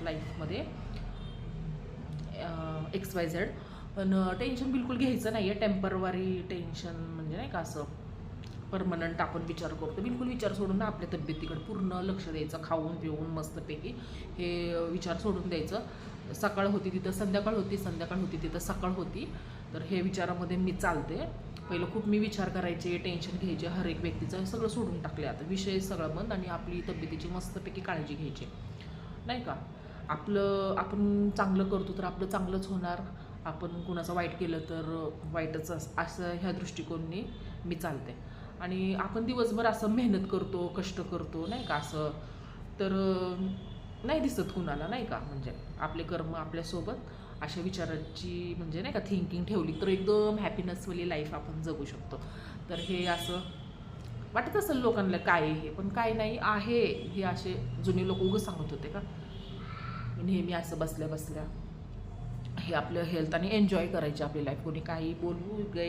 लाईफमध्ये XYZ. पण tension बिलकुल घ्यायचं नाही आहे. टेम्पररी टेन्शन म्हणजे नाही का असं परमनंट आपण विचार करतो, बिलकुल विचार सोडून ना आपल्या तब्येतीकडे पूर्ण लक्ष द्यायचं. खाऊन पिऊन मस्तपैकी हे विचार सोडून द्यायचं. सकाळ होती तिथं संध्याकाळ होती, संध्याकाळ होती तिथं सकाळ होती. तर हे विचारामध्ये मी चालते. पहिलं खूप मी विचार करायचे, टेन्शन घ्यायचे हर एक व्यक्तीचं, हे सगळं सोडून टाकले आता. विषय सगळं बंद आणि आपली तब्येतीची मस्तपैकी काळजी घ्यायची नाही का. आपण चांगलं करतो तर आपलं चांगलंच होणार. आपण कुणाचं वाईट केलं तर वाईटच असं ह्या दृष्टिकोनाने मी चालते. आणि आपण दिवसभर असं मेहनत करतो, कष्ट करतो नाही का असं, तर नाही दिसत कुणाला नाही का. म्हणजे आपले कर्म आपल्यासोबत अशा विचाराची म्हणजे नाही का थिंकिंग ठेवली तर एकदम हॅपीनेसवाली लाईफ आपण जगू शकतो. तर हे असं वाटत असेल लोकांना काय हे, पण काय नाही आहे. हे असे जुने लोक उगं सांगत होते का नेहमी असं बसल्या बसल्या. हे आपलं हेल्थ आणि एन्जॉय करायची आपली लाईफ. कोणी काही बोलू गे